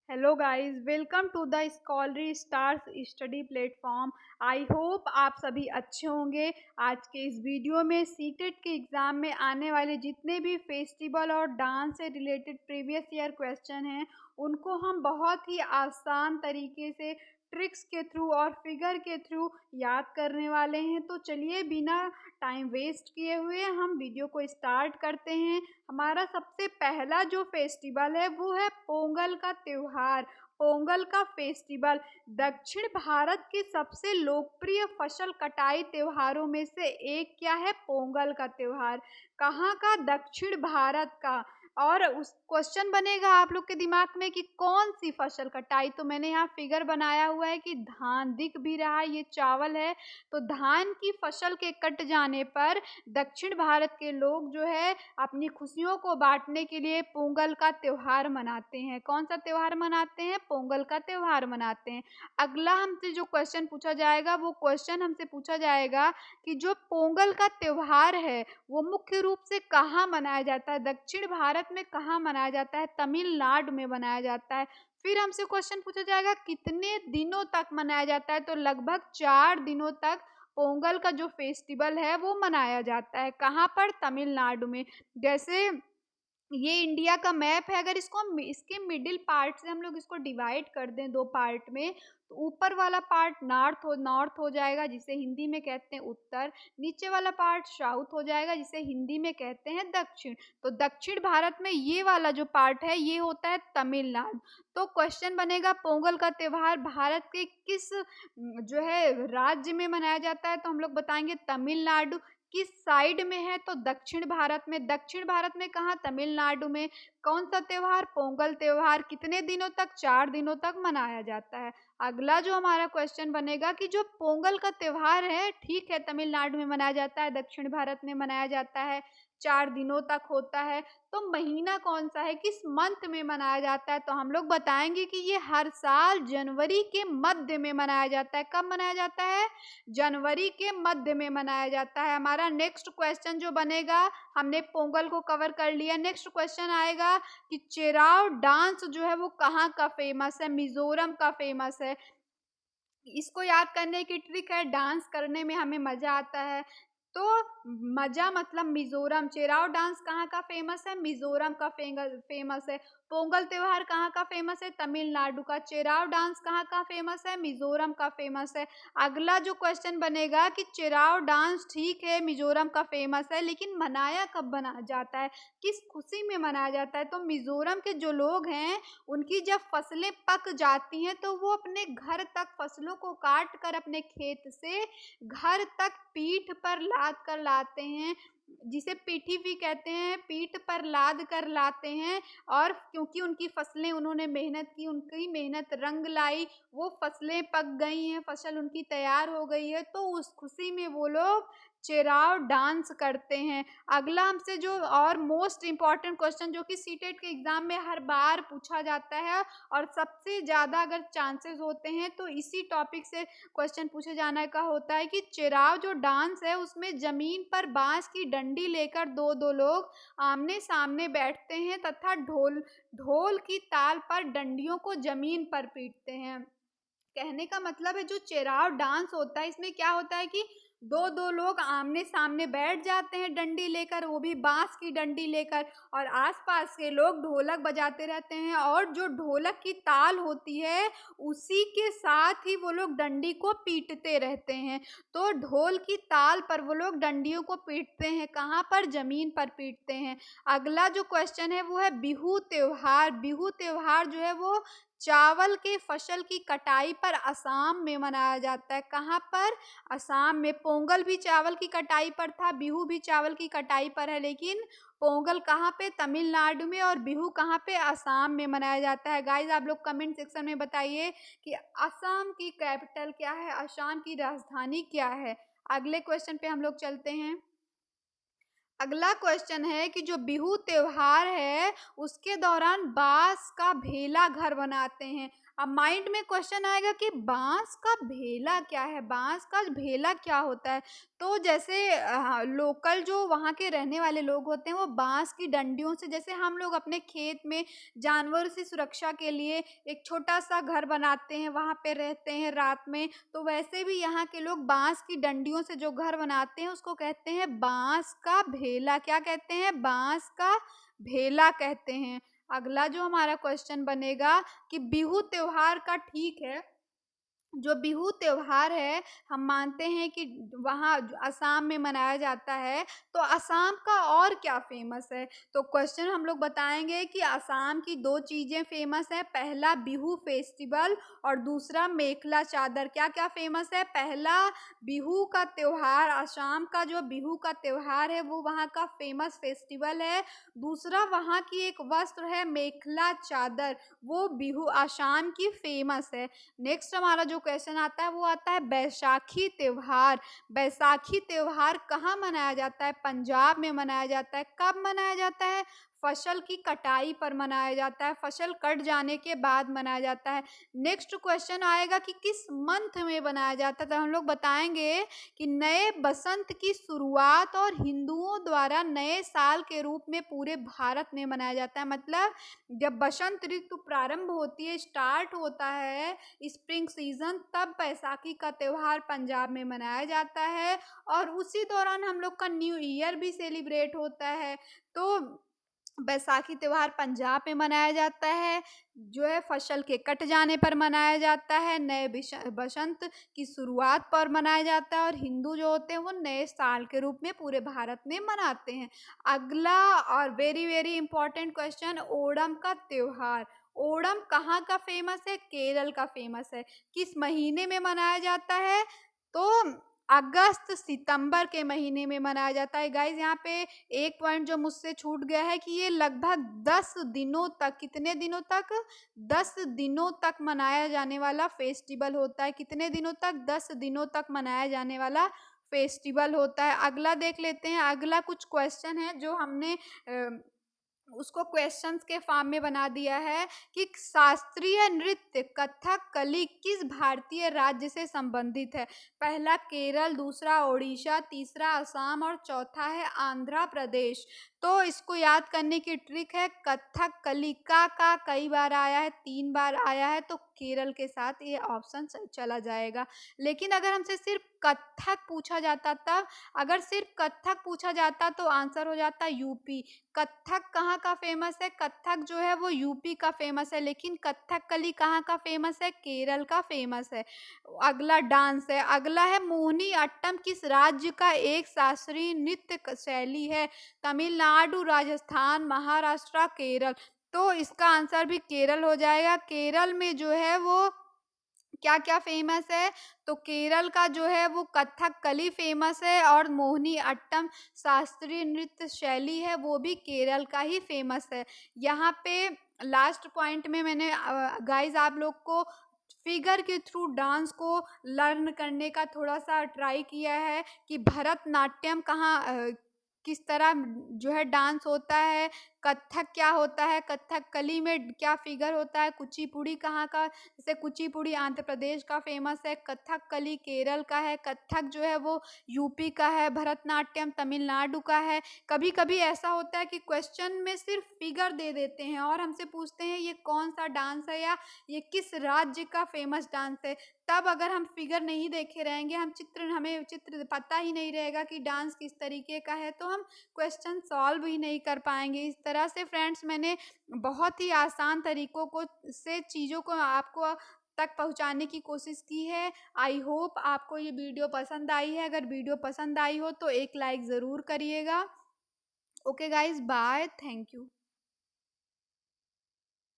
Hello guys, welcome to the Scholary Stars study platform. I hope आप सभी अच्छे होंगे। आज के इस वीडियो में सीटेट के एग्ज़ाम में आने वाले जितने भी फेस्टिवल और डांस से रिलेटेड प्रीवियस ईयर क्वेश्चन हैं, उनको हम बहुत ही आसान तरीके से ट्रिक्स के थ्रू और फिगर के थ्रू याद करने वाले हैं। तो चलिए बिना टाइम वेस्ट किए हुए हम वीडियो को स्टार्ट करते हैं। हमारा सबसे पहला जो फेस्टिवल है वो है पोंगल का त्योहार। पोंगल का फेस्टिवल दक्षिण भारत के सबसे लोकप्रिय फसल कटाई त्योहारों में से एक क्या है? पोंगल का त्योहार। कहाँ का? दक्षिण भारत का। और उस क्वेश्चन बनेगा आप लोग के दिमाग में कि कौन सी फसल कटाई। तो मैंने यहाँ फिगर बनाया हुआ है कि धान दिख भी रहा है, ये चावल है। तो धान की फसल के कट जाने पर दक्षिण भारत के लोग जो है अपनी खुशियों को बांटने के लिए पोंगल का त्योहार मनाते हैं। कौन सा त्योहार मनाते हैं? पोंगल का त्योहार मनाते हैं। अगला हमसे जो क्वेश्चन पूछा जाएगा वो क्वेश्चन हमसे पूछा जाएगा कि जो पोंगल का त्योहार है वो मुख्य रूप से कहाँ मनाया जाता है? दक्षिण भारत में कहाँ मनाया जाता है? तमिलनाडु में मनाया जाता है। फिर हमसे क्वेश्चन पूछा जाएगा कितने दिनों तक मनाया जाता है? तो लगभग 4 दिनों तक पोंगल का जो फेस्टिवल है वो मनाया जाता है। कहाँ पर? तमिलनाडु में। जैसे ये इंडिया का मैप है, अगर इसको हम इसके मिडिल पार्ट से हम लोग इसको डिवाइड कर दें 2 पार्ट में, तो ऊपर वाला पार्ट नॉर्थ हो जाएगा जिसे हिंदी में कहते हैं उत्तर, नीचे वाला पार्ट साउथ हो जाएगा जिसे हिंदी में कहते हैं दक्षिण। तो दक्षिण भारत में ये वाला जो पार्ट है ये होता है तमिलनाडु। तो क्वेश्चन बनेगा पोंगल का त्योहार भारत के किस जो है राज्य में मनाया जाता है? तो हम लोग बताएँगे तमिलनाडु। किस साइड में है? तो दक्षिण भारत में। दक्षिण भारत में कहाँ? तमिलनाडु में। कौन सा त्योहार? पोंगल त्योहार। कितने दिनों तक? 4 दिनों तक मनाया जाता है। अगला जो हमारा क्वेश्चन बनेगा कि जो पोंगल का त्योहार है, ठीक है तमिलनाडु में मनाया जाता है, दक्षिण भारत में मनाया जाता है, 4 दिनों तक होता है। तो महीना कौन-सा है? किस मंथ में मनाया जाता है? तो हम लोग बताएँगे कि ये हर साल जनवरी के मध्य में मनाया जाता है। कब मनाया जाता है? जनवरी के मध्य में मनाया जाता है। हमारा नेक्स्ट क्वेश्चन जो बनेगा, हमने पोंगल को कवर कर लिया। नेक्स्ट क्वेश्चन आएगा कि चेराव डांस जो है वो कहाँ का फेमस है? मिज़ोरम का फेमस है। इसको याद करने की ट्रिक है, डांस करने में हमें मज़ा आता है। तो मज़ा मतलब मिज़ोरम। चेराव डांस कहाँ का फ़ेमस है? मिज़ोरम का फ़ेमस है। पोंगल त्योहार कहाँ का फ़ेमस है? तमिलनाडु का। चेराव डांस कहाँ का फ़ेमस है? मिज़ोरम का फ़ेमस है। अगला जो क्वेश्चन बनेगा कि चेराव डांस ठीक है मिज़ोरम का फ़ेमस है, लेकिन मनाया कब बना जाता है? किस खुशी में मनाया जाता है? तो मिज़ोरम के जो लोग हैं उनकी जब फसलें पक जाती हैं तो वो अपने घर तक फसलों को काट कर अपने खेत से घर तक पीठ पर लाद कर लाते हैं, जिसे पीठी भी कहते हैं, पीठ पर लाद कर लाते हैं। और क्योंकि उनकी फसलें उन्होंने मेहनत की, उनकी मेहनत रंग लाई, वो फसलें पक गई हैं, फसल उनकी तैयार हो गई है, तो उस खुशी में वो लोग चेराव डांस करते हैं। अगला हमसे जो और मोस्ट इम्पोर्टेंट क्वेश्चन जो कि सीटेट के एग्ज़ाम में हर बार पूछा जाता है और सबसे ज़्यादा अगर चांसेस होते हैं तो इसी टॉपिक से क्वेश्चन पूछे जाने का होता है कि चेराव जो डांस है उसमें ज़मीन पर बाँस की डंडी लेकर 2-2 लोग आमने-सामने बैठते हैं तथा ढोल ढोल की ताल पर डंडियों को ज़मीन पर पीटते हैं। कहने का मतलब है जो चेराव डांस होता है इसमें क्या होता है कि 2-2 लोग आमने-सामने बैठ जाते हैं डंडी लेकर, वो भी बाँस की डंडी लेकर, और आस-पास के लोग ढोलक बजाते रहते हैं और जो ढोलक की ताल होती है उसी के साथ ही वो लोग डंडी को पीटते रहते हैं। तो ढोल की ताल पर वो लोग डंडियों को पीटते हैं, कहाँ पर? ज़मीन पर पीटते हैं। अगला जो क्वेश्चन है वो है बिहू त्योहार। बिहू त्योहार जो है वो चावल के फसल की कटाई पर असम में मनाया जाता है। कहाँ पर? असम में। पोंगल भी चावल की कटाई पर था, बिहू भी चावल की कटाई पर है, लेकिन पोंगल कहाँ पे? तमिलनाडु में, और बिहू कहाँ पे? असम में मनाया जाता है। गाइज़ आप लोग कमेंट सेक्शन में बताइए कि असम की कैपिटल क्या है? असम की राजधानी क्या है? अगले क्वेश्चन पे हम लोग चलते हैं। अगला क्वेश्चन है कि जो बिहू त्योहार है उसके दौरान बाँस का भेला घर बनाते हैं। अब माइंड में क्वेश्चन आएगा कि बाँस का भेला क्या है? बाँस का भेला क्या होता है? तो जैसे लोकल जो वहाँ के रहने वाले लोग होते हैं, वो बाँस की डंडियों से, जैसे हम लोग अपने खेत में जानवरों से सुरक्षा के लिए एक छोटा-सा घर बनाते हैं, वहाँ पे रहते हैं रात में, तो वैसे भी यहाँ के लोग बाँस की डंडियों से जो घर बनाते हैं, उसको कहते हैं बाँस का भेला। क्या कहते हैं? बाँस का भेला कहते हैं। अगला जो हमारा क्वेश्चन बनेगा कि बिहू त्योहार का, ठीक है, जो बिहू त्योहार है, हम मानते हैं कि वहाँ असम में मनाया जाता है, तो असम का और क्या फ़ेमस है? तो क्वेश्चन हम लोग बताएँगे कि असम की 2 चीज़ें फ़ेमस हैं, पहला बिहू फेस्टिवल और दूसरा मेखला चादर। क्या-क्या फ़ेमस है? पहला बिहू का त्योहार, असम का जो बिहू का त्योहार है, वो वहाँ का फ़ेमस फेस्टिवल है। दूसरा वहाँ की एक वस्त्र है मेखला चादर, वो बिहू असम की फ़ेमस है। नेक्स्ट हमारा जो क्वेश्चन आता है वो आता है बैसाखी त्योहार। बैसाखी त्योहार कहाँ मनाया जाता है? पंजाब में मनाया जाता है। कब मनाया जाता है? फसल की कटाई पर मनाया जाता है, फसल कट जाने के बाद मनाया जाता है। नेक्स्ट क्वेश्चन आएगा कि किस मंथ में मनाया जाता है? तो हम लोग बताएंगे कि नए बसंत की शुरुआत और हिंदुओं द्वारा नए साल के रूप में पूरे भारत में मनाया जाता है। मतलब जब बसंत ऋतु प्रारंभ होती है, स्टार्ट होता है स्प्रिंग सीजन, तब बैसाखी का त्योहार पंजाब में मनाया जाता है और उसी दौरान हम लोग का न्यू ईयर भी सेलिब्रेट होता है। तो बैसाखी त्योहार पंजाब में मनाया जाता है, जो है फसल के कट जाने पर मनाया जाता है, नए बसंत की शुरुआत पर मनाया जाता है और हिंदू जो होते हैं वो नए साल के रूप में पूरे भारत में मनाते हैं। अगला और very very important question, Onam का त्योहार। ओणम कहाँ का फेमस है? केरल का फेमस है। किस महीने में मनाया जाता है? तो अगस्त सितंबर के महीने में मनाया जाता है। गाइस यहाँ पे एक पॉइंट जो मुझसे छूट गया है कि ये लगभग 10 दिनों तक, कितने दिनों तक? 10 दिनों तक मनाया जाने वाला फेस्टिवल होता है। कितने दिनों तक? 10 दिनों तक मनाया जाने वाला फेस्टिवल होता है। अगला देख लेते हैं। अगला कुछ क्वेश्चन है जो हमने उसको क्वेश्चंस के फॉर्म में बना दिया है कि शास्त्रीय नृत्य कथकली किस भारतीय राज्य से संबंधित है? पहला केरल, दूसरा ओडिशा, तीसरा असम और चौथा है आंध्र प्रदेश। तो इसको याद करने की ट्रिक है, कथकली का कई बार आया है, 3 बार आया है, तो केरल के साथ ये ऑप्शन चला जाएगा। लेकिन अगर हमसे सिर्फ कथक पूछा जाता तब, अगर सिर्फ कथक पूछा जाता तो आंसर हो जाता यूपी। कथक कहाँ का फेमस है? कथक जो है वो यूपी का फेमस है, लेकिन कथकली कहाँ का फेमस है? केरल का फेमस है। अगला डांस है, अगला है मोहिनी अट्टम किस राज्य का एक शास्त्रीय नृत्य शैली है? तमिलनाडु, राजस्थान, महाराष्ट्र, केरल। तो इसका आंसर भी केरल हो जाएगा। केरल में जो है वो क्या-क्या फ़ेमस है? तो केरल का जो है वो कथकली फ़ेमस है और मोहिनी अट्टम शास्त्रीय नृत्य शैली है, वो भी केरल का ही फ़ेमस है। यहाँ पे लास्ट पॉइंट में मैंने गाइज़ आप लोग को फिगर के थ्रू डांस को लर्न करने का थोड़ा-सा ट्राई किया है कि भरतनाट्यम किस तरह जो है डांस होता है, कथक क्या होता है, कथकली में क्या फिगर होता है, कुचिपुड़ी कहाँ का, जैसे कुचिपुड़ी आंध्र प्रदेश का फेमस है, कथकली केरल का है, कथक जो है वो यूपी का है, भरतनाट्यम तमिलनाडु का है। कभी-कभी ऐसा होता है कि क्वेश्चन में सिर्फ फिगर दे देते हैं और हमसे पूछते हैं ये कौन-सा डांस है या ये किस राज्य का फेमस डांस है। तब अगर हम फिगर नहीं देखे रहेंगे, हमें चित्र पता ही नहीं रहेगा कि डांस किस तरीके का है, तो हम क्वेश्चन सॉल्व ही नहीं कर पाएँगे। इस तरह से फ्रेंड्स मैंने बहुत ही आसान तरीकों को से चीज़ों को आपको तक पहुँचाने की कोशिश की है। आई होप आपको ये वीडियो पसंद आई है। अगर वीडियो पसंद आई हो तो एक लाइक ज़रूर करिएगा। Okay guys, bye, thank you.